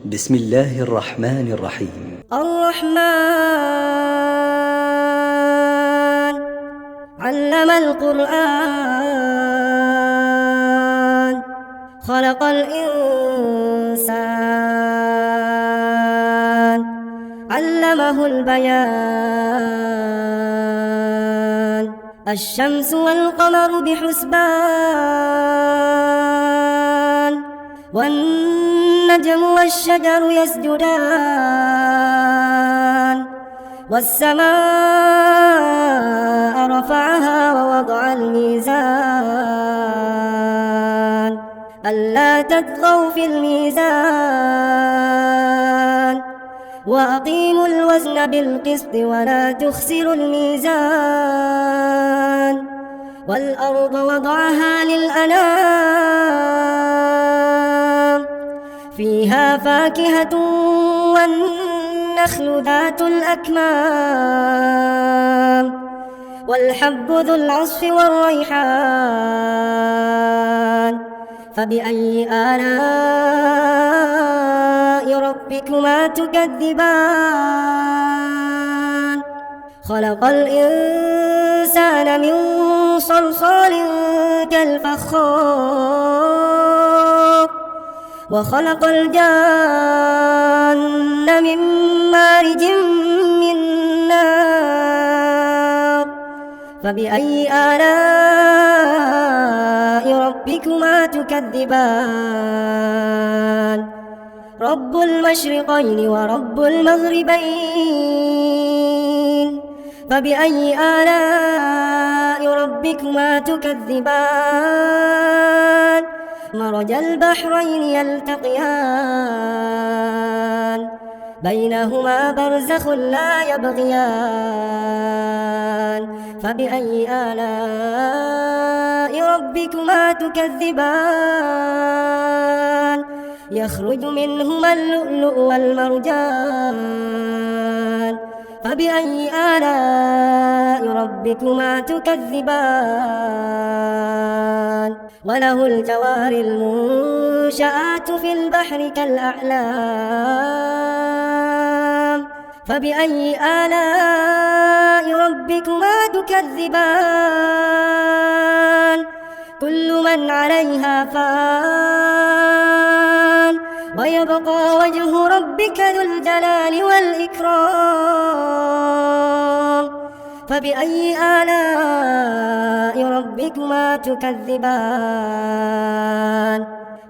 بسم الله الرحمن الرحيم. الرحمن علم القرآن خلق الإنسان علمه البيان الشمس والقمر بحسبان والنجم والشجر يسجدان والسماء رفعها ووضع الميزان ألا تطغوا في الميزان وأقيموا الوزن بالقسط ولا تخسروا الميزان والأرض وضعها للأنام فيها فاكهة والنخل ذات الأكمام والحب ذو العصف والريحان فبأي آلاء ربكما تكذبان خلق الإنسان من صلصال كالفخار وخلق الجان من مارج من نار فبأي آلاء ربكما تكذبان رب المشرقين ورب المغربين فبأي آلاء ربكما تكذبان مرج البحرين يلتقيان بينهما برزخ لا يبغيان فبأي آلاء ربكما تكذبان يخرج منهما اللؤلؤ والمرجان فبأي آلاء ربكما تكذبان وله الجوار المنشآت في البحر كالأعلام فبأي آلاء ربكما تكذبان كل من عليها فان ويبقى وجه ربك ذو الجلال والإكرام فبأي آلاء ربكما تكذبان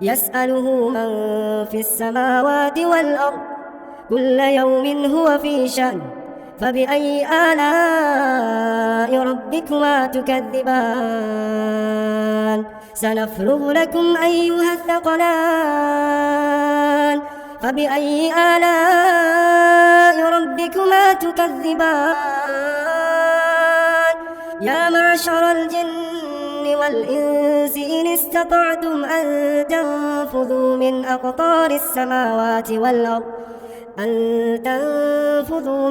يسأله من في السماوات والأرض كل يوم هو في شأن فبأي آلاء ربكما تكذبان سنفرغ لكم أيها الثقلان فبأي آلاء ربكما تكذبان يا معشر الجن والإنس إن استطعتم أن تنفذوا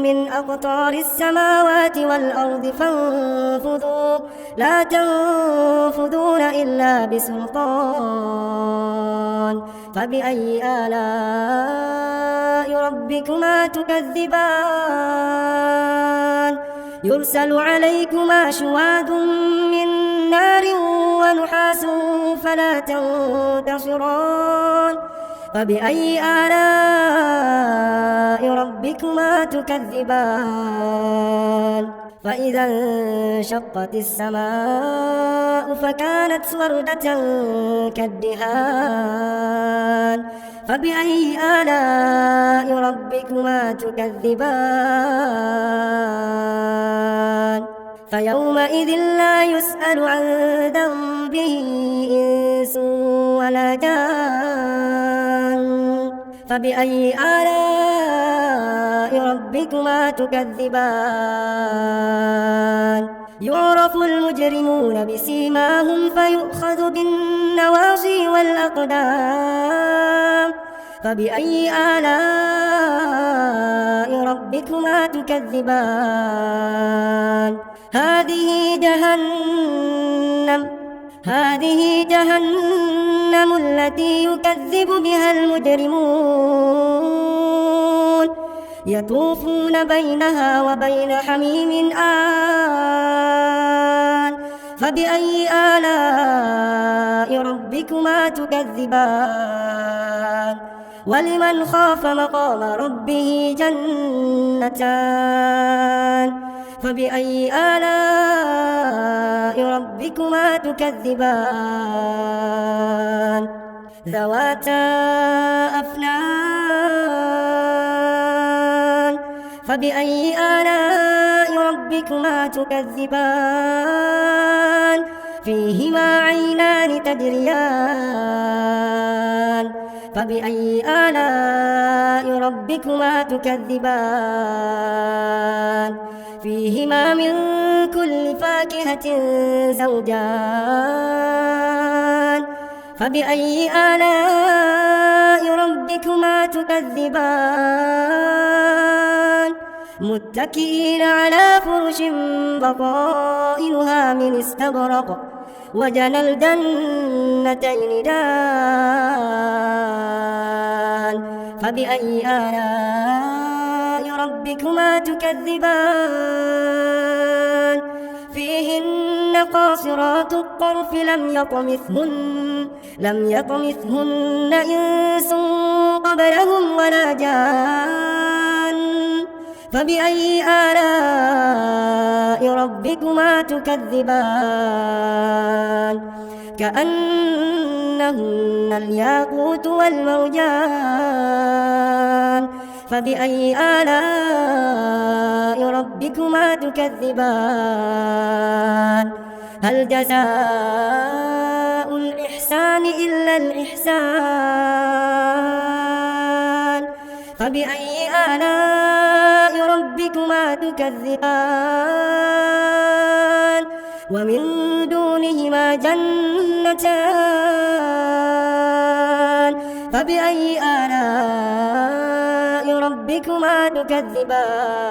من أقطار السماوات والأرض فانفذوا لا تنفذون إلا بسلطان فبأي آلاء ربكما تكذبان يرسل عليكما شواظ من نار ونحاس فلا تنتصران فبأي آلاء ربكما تكذبان فإذا انشقت السماء فكانت وردة كالدهان فبأي آلاء ربكما تكذبان فيومئذ لا يسأل عن ذنبه إنس ولا جان فبأي آلاء ربكما تكذبان يعرف المجرمون بسيماهم فيؤخذ بالنواصي والأقدام فبأي آلاء ربكما تكذبان هذه هذه جهنم التي يكذب بها المجرمون يطوفون بينها وبين حميم آن فبأي آلاء ربكما تكذبان ولمن خاف مقام ربه جنتان فبأي آلاء ربكما تكذبان ذواتا أفنان فبأي آلاء ربكما تكذبان فيهما عينان تجريان فبأي آلاء ربكما تكذبان فيهما من كل فاكهة زوجان فبأي آلاء ربكما تكذبان متكئين على فرش بطائنها من استبرق وجنى الجنتين دان فبأي آلاء ربكما تكذبان فيهن قاصرات الطرف لم يطمثهن إنس قبلهم ولا جان فبأي آلاء ربكما تكذبان كأنهن الياقوت والمرجان فبأي آلاء ربكما تكذبان هل جزاء الإحسان إلا الإحسان فبأي آلاء ربكما تكذبان ومن دونهما جنتان فبأي آلاء ربكما تكذبان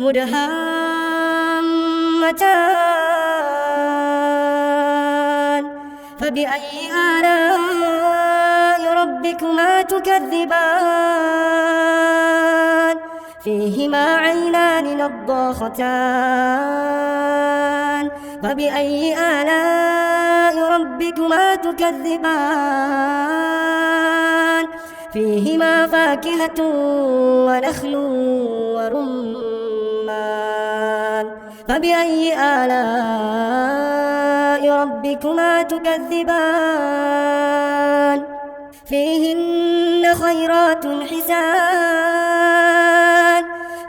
مدهامتان فبأي آلاء ربكما تكذبان فيهما عينان نضاختان فبأي آلاء ربكما تكذبان فيهما فاكهة ونخل ورمان فبأي آلاء ربكما تكذبان فيهن خيرات حسان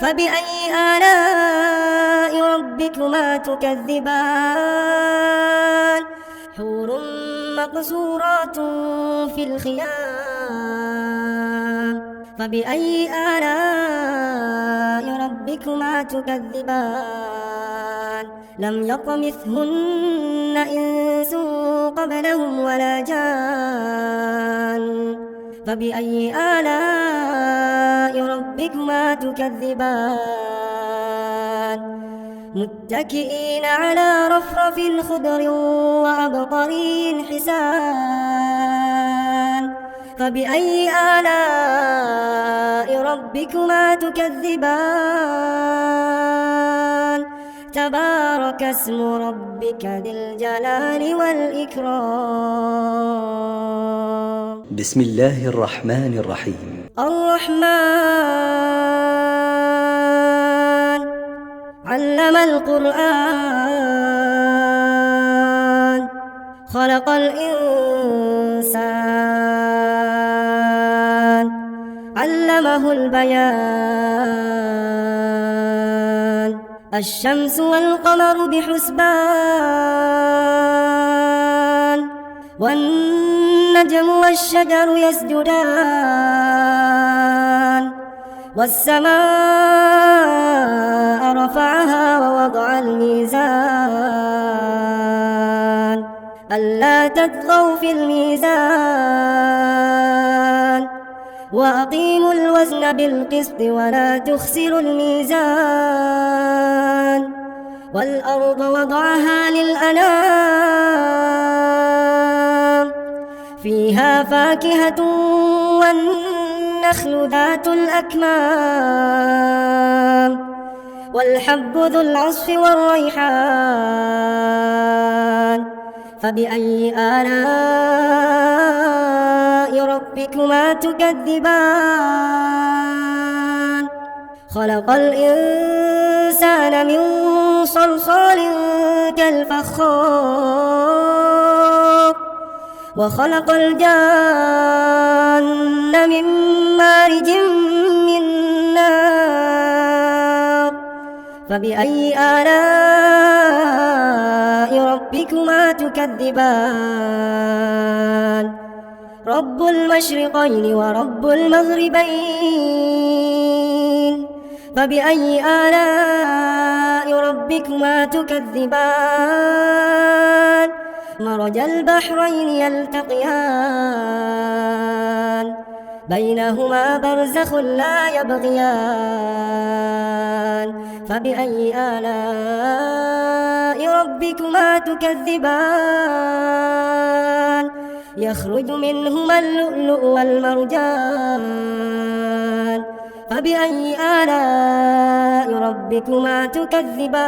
فبأي آلاء ربكما تكذبان حور مقصورات في الخيام فبأي آلاء ربكما تكذبان لم يطمثهن إنس قبلهم ولا جان فبأي آلاء ربكما تكذبان متكئين على رفرف خضر وعبقري حسان فبأي آلاء ربكما تكذبان تبارك اسم ربك ذي الجلال والإكرام بسم الله الرحمن الرحيم الرحمن علم القرآن خلق الإنسان علمه البيان الشمس والقمر بحسبان والنجم والشجر يسجدان والسماء رفعها ووضع الميزان ألا تطغوا في الميزان وأقيموا الوزن بالقسط ولا تخسروا الميزان والأرض وضعها للأنام فيها فاكهة والنخل ذات الأكمام والحب ذو العصف والريحان فبأي آلاء ربكما تكذبان خلق الإنسان من صلصال كالفخار وخلق الجان من مارج من نار فبأي آلاء ربكما تكذبان رب المشرقين ورب المغربين فبأي آلاء ربكما تكذبان مرج البحرين يلتقيان بينهما برزخ لا يبغيان فبأي آلاء ربكما تكذبان يخرج منهما اللؤلؤ والمرجان فبأي آلاء ربكما تكذبان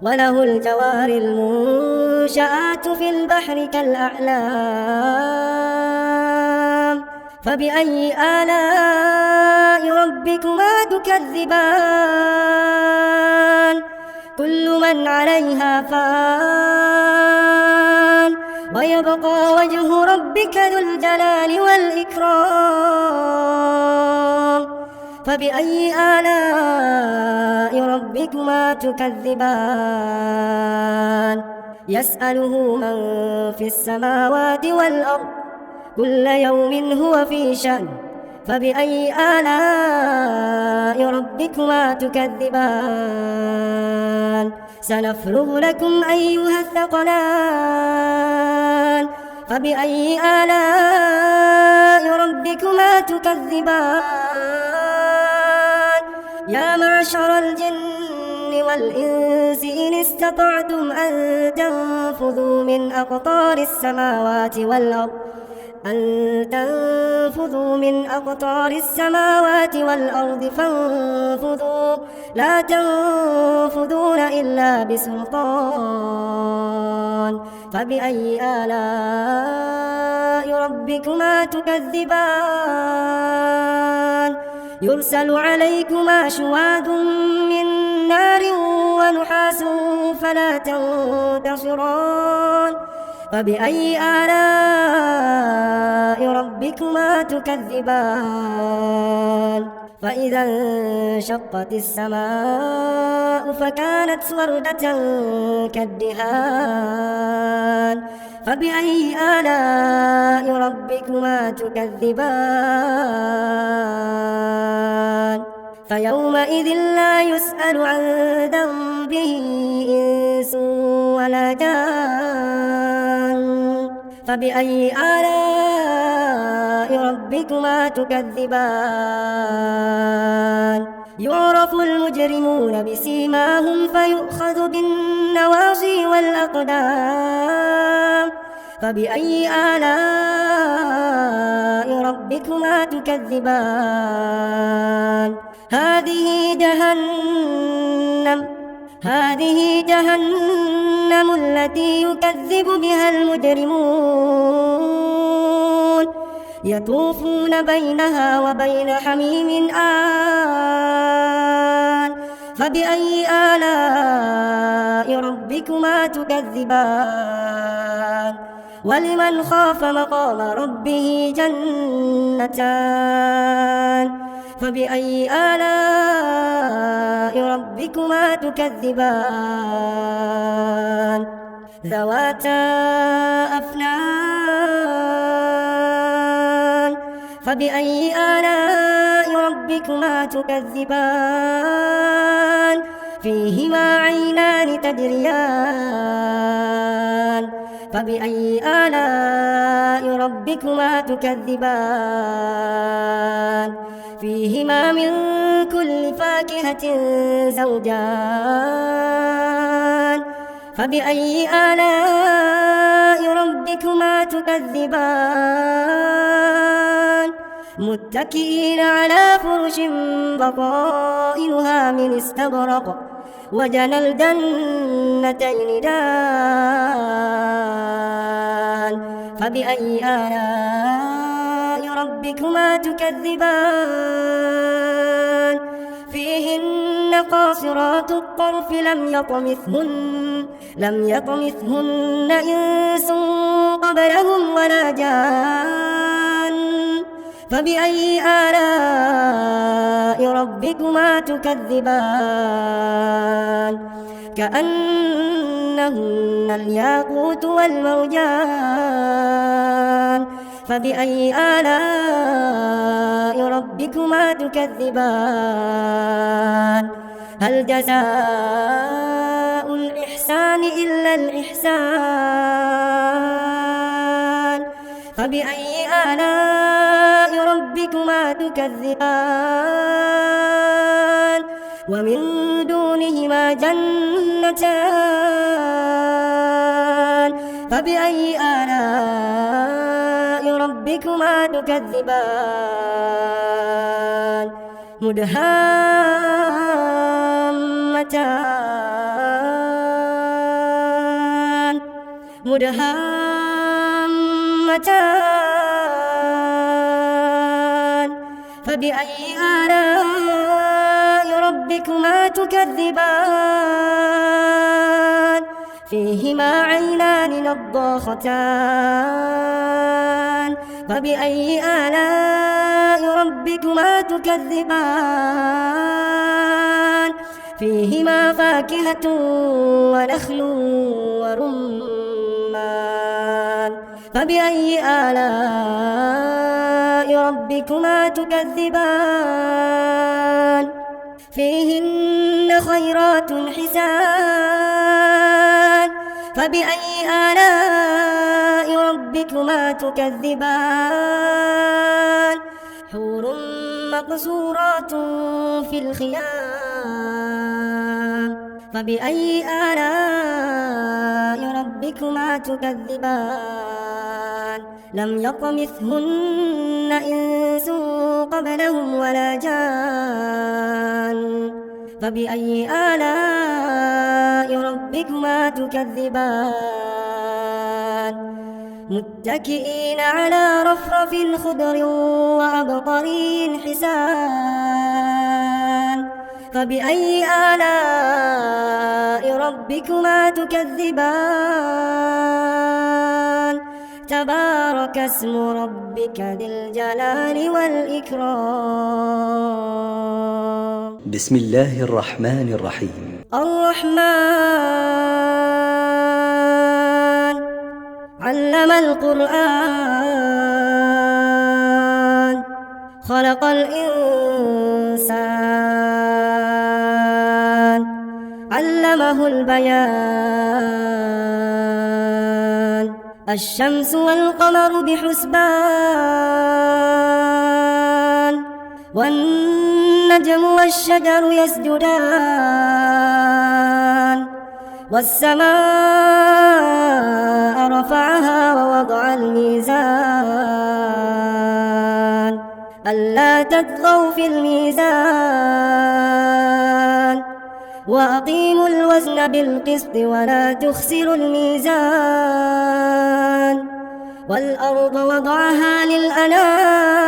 وله الجوار المنشآت في البحر كالأعلام فبأي آلاء ربكما تكذبان كل من عليها فان ويبقى وجه ربك ذو الجلال والإكرام فبأي آلاء ربكما تكذبان يسأله من في السماوات والأرض كل يوم هو في شأن فبأي آلاء ربكما تكذبان سنفرغ لكم أيها الثقلان فبأي آلاء ربكما تكذبان يا معشر الجن والإنس إن استطعتم أن تنفذوا من أقطار السماوات والأرض فانفذوا لا تنفذون إلا بسلطان فبأي آلاء ربكما تكذبان يرسل عليكما شواظ من نار ونحاس فلا تنتصران فبأي آلاء ربكما تكذبان فإذا انشقت السماء فكانت وردة كالدهان فبأي آلاء ربكما تكذبان فيومئذ لا يسأل عن ذنبه إنس ولا جان فبأي آلاء ربكما تكذبان يعرف المجرمون بسيماهم فيؤخذ بالنواصي والأقدام فبأي آلاء ربكما تكذبان هذه جهنم التي يكذب بها المجرمون يطوفون بينها وبين حميم آن فبأي آلاء ربكما تكذبان ولمن خاف مقام ربه جنتان فبأي آلاء ربكما تكذبان ذواتا أفنان فبأي آلاء ربكما تكذبان فيهما عينان تجريان فبأي آلاء ربكما تكذبان فيهما من كل فاكهة زوجان فبأي آلاء ربكما تكذبان متكئين على فرش بطائنها من استبرق وجنى الجنتين دان فبأي آلاء ربكما تكذبان فيهن قاصرات الطرف لم يطمثهن إنس قبلهم ولا جان فبأي آلاء ربكما تكذبان كأنهن الياقوت والمرجان فبأي آلاء ربكما تكذبان هل جزاء الإحسان إلا الإحسان فبأي آلاء ربكما تكذبان ومن دونهما جنتان فبأي آلاء ربكما تكذبان مدهامتان فبأي آلاء ربكما تكذبان فيهما عينان نضاختان فبأي آلاء ربكما تكذبان فيهما فاكهة ونخل ورمان فبأي آلاء ربكما تكذبان فيهن خيرات حسان فبأي آلاء ربكما تكذبان حور مقصورات في الخيام فبأي آلاء ربكما تكذبان لم يطمثهن إنس قبلهم ولا جان فبأي آلاء ربكما تكذبان متكئين على رفرف خضر وعبقري حسان فبأي آلاء ربكما تكذبان تبارك اسم ربك ذي الجلال والإكرام بسم الله الرحمن الرحيم الرحمن علم القرآن خلق الإنسان علمه البيان الشمس والقمر بحسبان والنجم والشجر يسجدان والسماء رفعها ووضع الميزان ألا تطغوا في الميزان وأقيموا الوزن بالقسط ولا تخسروا الميزان والأرض وضعها للأنام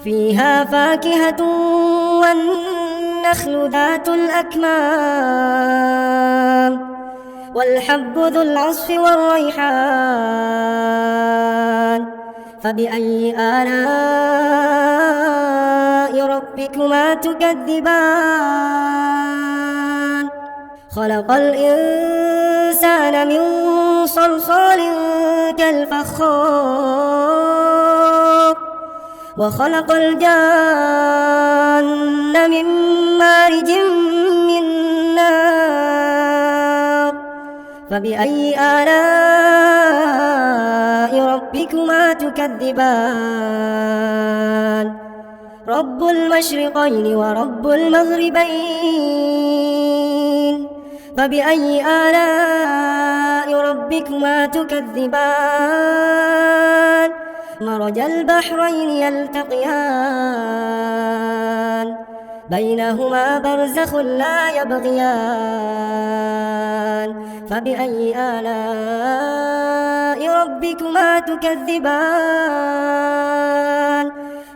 فيها فاكهة والنخل ذات الأكمام والحب ذو العصف والريحان فبأي آلاء ربكما تكذبان خلق الإنسان من صلصال كالفخار وخلق الجان من مارج من نار فبأي آلاء ربكما تكذبان رب المشرقين ورب المغربين فبأي آلاء ربكما تكذبان مرج البحرين يلتقيان بينهما برزخ لا يبغيان فبأي آلاء ربكما تكذبان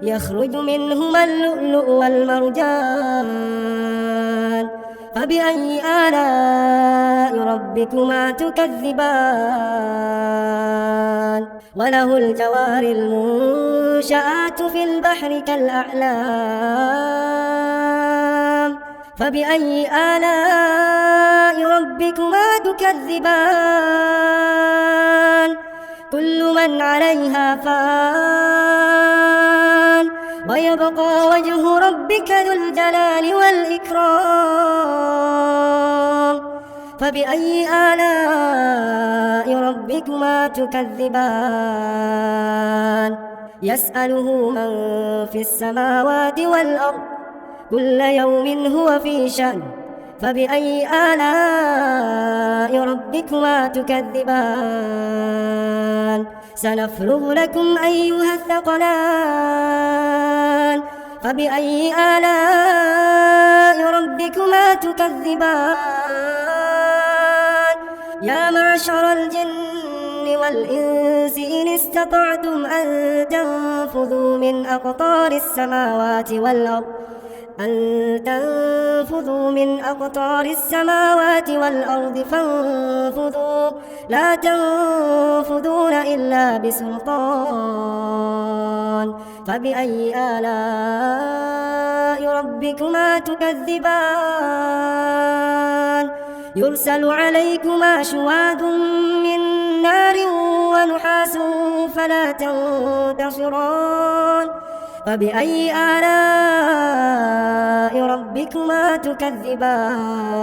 يخرج منهما اللؤلؤ والمرجان فبأي آلاء ربكما تكذبان وله الجوار المنشآت في البحر كالأعلام فبأي آلاء ربكما تكذبان كل من عليها فان ويبقى وجه ربك ذو الجلال والإكرام فبأي آلاء ربكما تكذبان يسأله من في السماوات والأرض كل يوم هو في شأن فبأي آلاء ربكما تكذبان سنفرغ لكم أيها الثقلان فبأي آلاء ربكما تكذبان يا معشر الجن والإنس إن استطعتم أن تنفذوا من أقطار السماوات والأرض فانفذوا لا تنفذون إلا بسلطان فبأي آلاء ربكما تكذبان يرسل عليكما شواظ من نار ونحاس فلا تنتصران فبأي آلاء ربكما تكذبان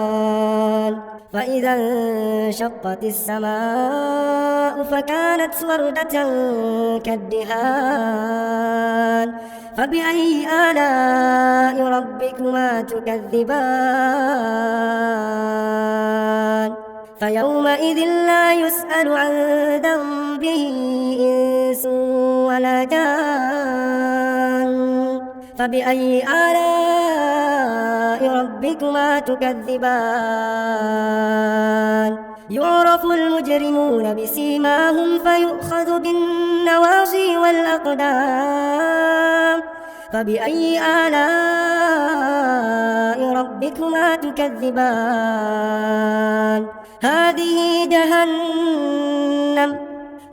فإذا انشقت السماء فكانت وردة كالدهان فبأي آلاء ربكما تكذبان فيومئذ لا يسأل عن ذنبه إنس ولا جان فبأي آلاء ربكما تكذبان يعرف المجرمون بسيماهم فيؤخذ بالنواصي والأقدام فبأي آلاء ربكما تكذبان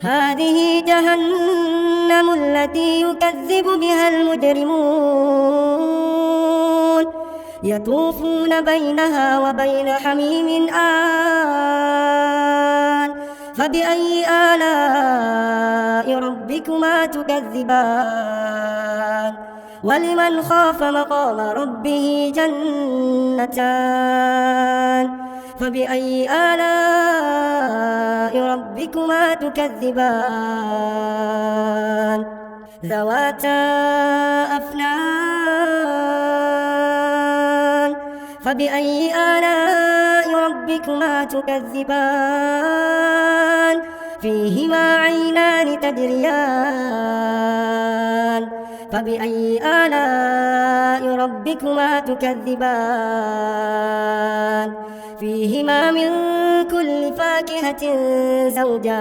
هذه جهنم التي يكذب بها المجرمون يطوفون بينها وبين حميم آن فبأي آلاء ربكما تكذبان ولمن خاف مقام ربه جنتان فبأي آلاء ربكما تكذبان ذواتا أفنان فبأي آلاء ربكما تكذبان فيهما عينان تجريان فبأي آلاء ربكما تكذبان فيهما من كل فاكهة زوجان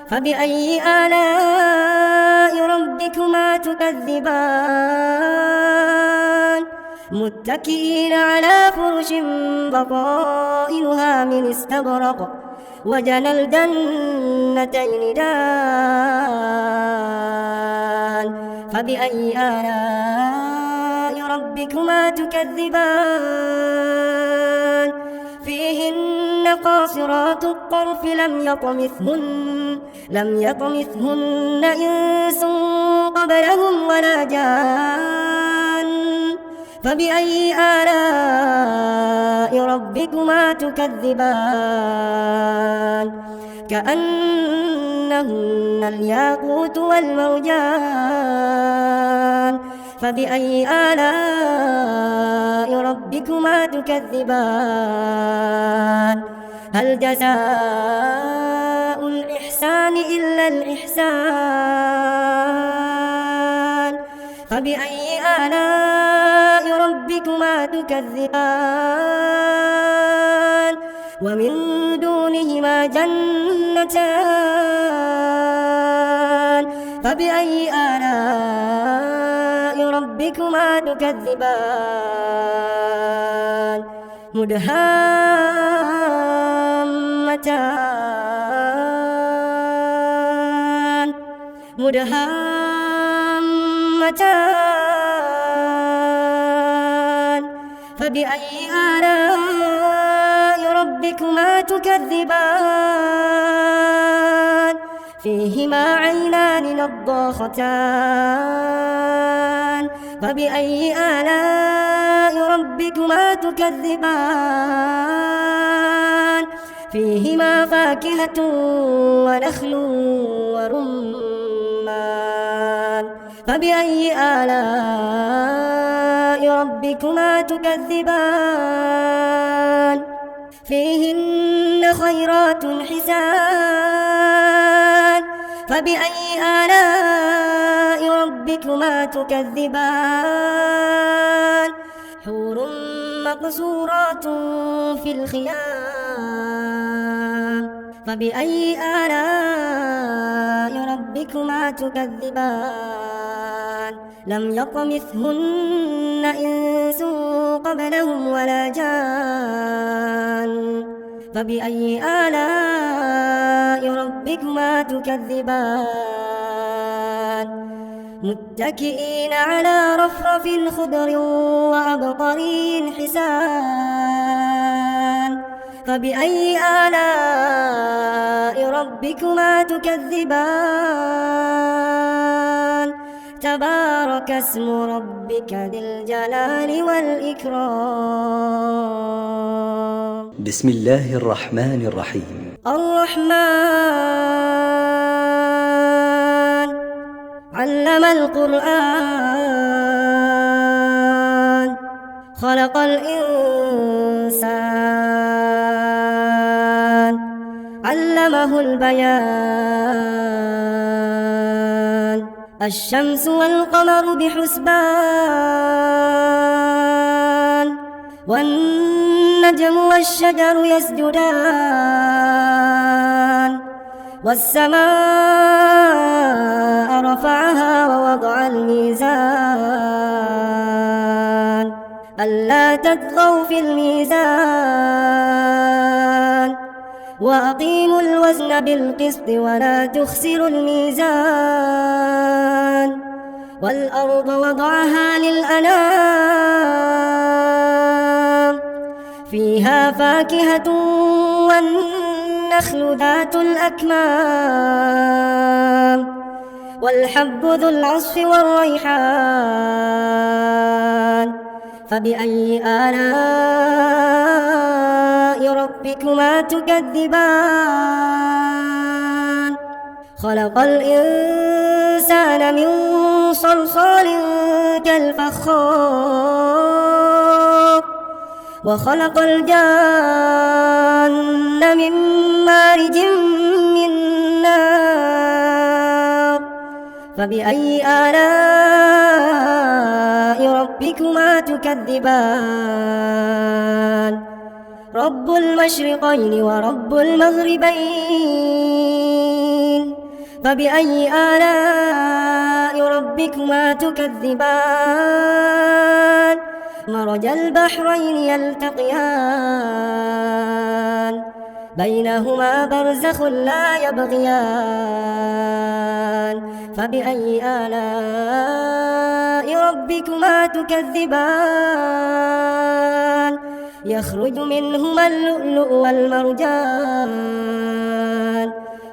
فبأي آلاء ربكما تكذبان متكئين على فرش بطائنها من استبرق وجنى الجنتين دان فبأي آلاء ربكما تكذبان فيهن قاصرات الطرف لم يطمثهن إنس قبلهم ولا جان فبأي آلاء ربكما تكذبان كأنهن الياقوت والمرجان فبأي آلاء ربكما تكذبان هل جزاء الإحسان إلا الإحسان فبأي آلاء ربكما تكذبان ومن دونهما جنتان فبأي آلاء ربكما تكذبان مدهامتان فبأي آلاء ربكما تكذبان فيهما عينان نضاختان فبأي آلاء ربكما تكذبان فيهما فاكهة ونخل ورمان فبأي آلاء ربكما تكذبان فيهن خيرات حسان فبأي آلاء ربكما تكذبان حور مقصورات في الخيام فبأي آلاء ربكما تكذبان لم يطمثهن إنس قبلهم ولا جان فبأي آلاء ربكما تكذبان متكئين على رفرف خضر وعبقري حسان فبأي آلاء ربكما تكذبان تبارك اسم ربك ذي الجلال والإكرام بسم الله الرحمن الرحيم الرحمن علم القرآن خلق الإنسان علمه البيان الشمس والقمر بحسبان والنجم والشجر يسجدان والسماء رفعها ووضع الميزان ألا تطغوا في الميزان وأقيموا الوزن بالقسط ولا تخسروا الميزان والأرض وضعها للأنام فيها فاكهة والنخل ذات الأكمام والحب ذو العصف والريحان فبأي آلاء ربكما تكذبان خلق الإنسان من صلصال كالفخار وخلق الجان من مارج من نار فبأي آلاء ربكما تكذبان رب المشرقين ورب المغربين فبأي آلاء ربكما تكذبان مرج البحرين يلتقيان بينهما برزخ لا يبغيان فبأي آلاء ربكما تكذبان يخرج منهما اللؤلؤ والمرجان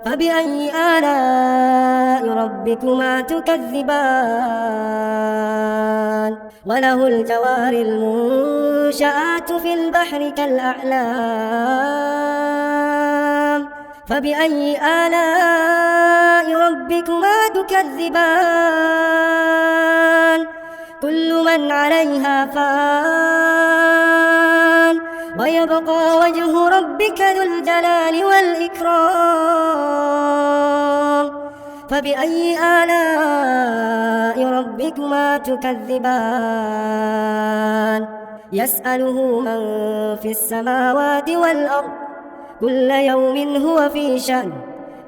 فبأي آلاء ربكما تكذبان وله الجوار المنشآت في البحر كالأعلام فبأي آلاء ربكما تكذبان كل من عليها فان ويبقى وجه ربك ذو الجلال والإكرام فبأي آلاء ربكما تكذبان يسأله من في السماوات والأرض كل يوم هو في شأن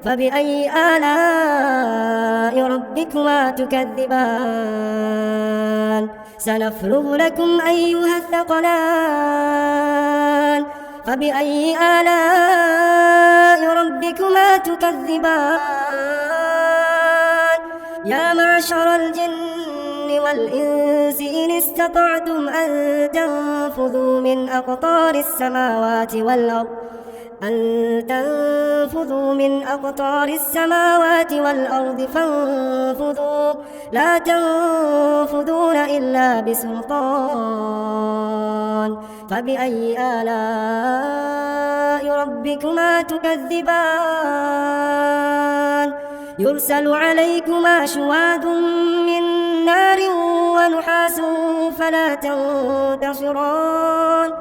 فبأي آلاء ربكما تكذبان سنفرغ لكم أيها الثقلان فبأي آلاء ربكما تكذبان يا معشر الجن والإنس إن استطعتم أن تنفذوا من أقطار السماوات والأرض فانفذوا لا تنفذون إلا بسلطان فبأي آلاء ربكما تكذبان يرسل عليكما شواظ من نار ونحاس فلا تنتصران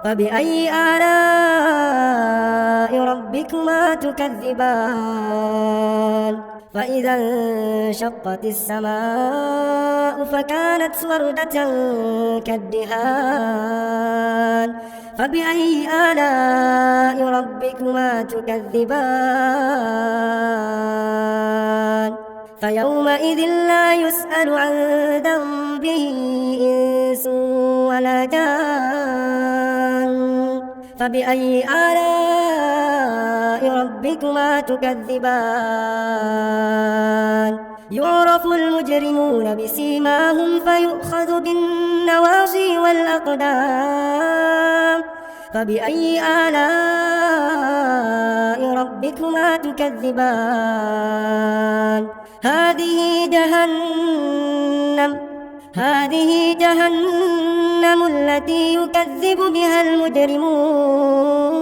فبأي آلاء ربكما تكذبان فإذا انشقت السماء فكانت وردة كالدهان فبأي آلاء ربكما تكذبان فيومئذ لا يسأل عن ذنبه إنس ولا جان فبأي آلاء ربكما تكذبان يعرف المجرمون بسيماهم فيؤخذ بالنواصي والأقدام فبأي آلاء ربكما تكذبان هذه جهنم التي يكذب بها المجرمون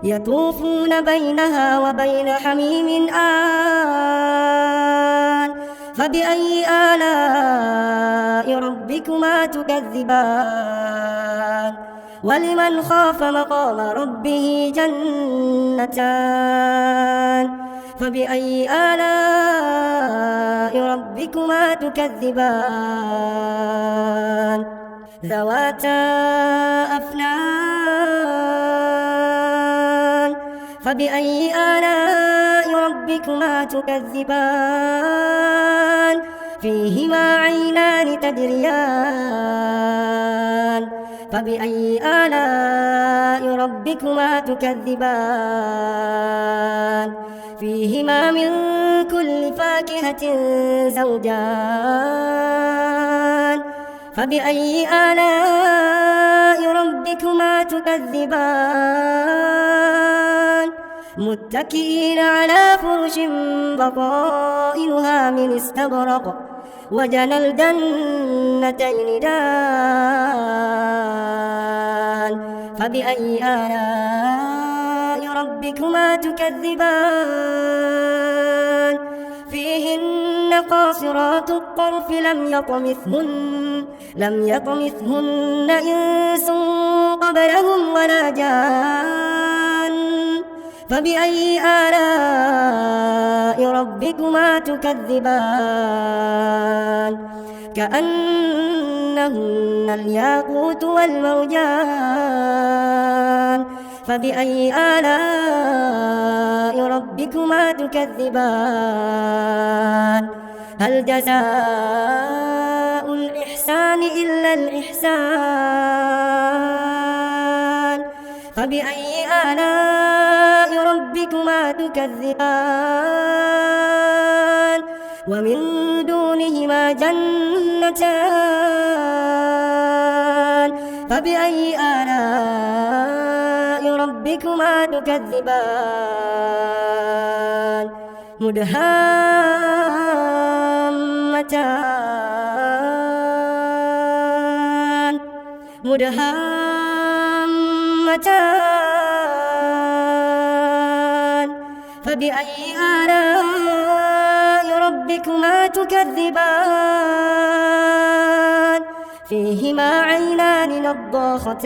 يطوفون بينها وبين حميم آن فبأي آلاء ربكما تكذبان ولمن خاف مقام ربه جنتان فبأي آلاء ربكما تكذبان ذواتا أفنان فبأي آلاء ربكما تكذبان فيهما عينان تجريان فبأي آلاء ربكما تكذبان فيهما من كل فاكهة زوجان فبأي آلاء ربكما تكذبان متكئين على فرش بطائنها من استبرق وجنى الجنتين دان فبأي آلاء ربكما تكذبان فيهن قاصرات الطرف لم يطمثهن إنس قبلهم ولا جان فبأي آلاء ربكما تكذبان كأنهن الياقوت والمرجان فبأي آلاء ربكما تكذبان هل جزاء الإحسان إلا الإحسان فبأي آلاء ربكما تكذبان ومن دونهما جنتان فبأي آلاء ربكما ربكما تكذبان مدهامتان فبأي آلاء ربكما تكذبان فيهما عينان نضاختان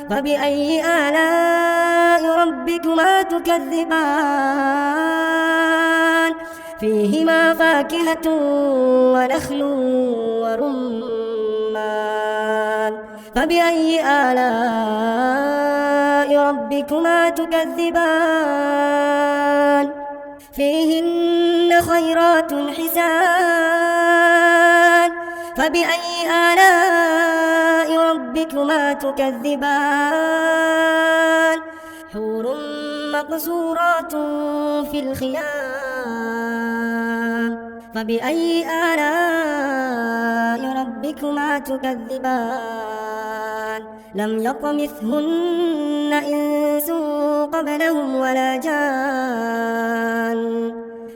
فبأي آلاء ربكما تكذبان فيهما فاكهة ونخل ورمان فبأي آلاء ربكما تكذبان فيهن خيرات حسان فبأي آلاء ربكما تكذبان حور مقصورات في الخيام فبأي آلاء ربكما تكذبان لم يطمثهن إنس قبلهم ولا جان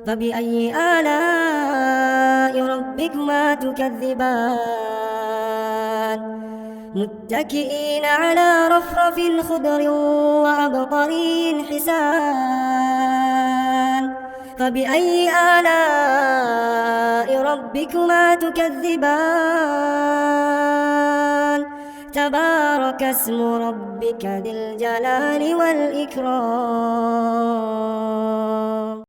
فبأي آلاء ربكما تكذبان متكئين على رفرف خضر وعبقري حسان فبأي آلاء ربكما تكذبان تبارك اسم ربك ذي الجلال والإكرام.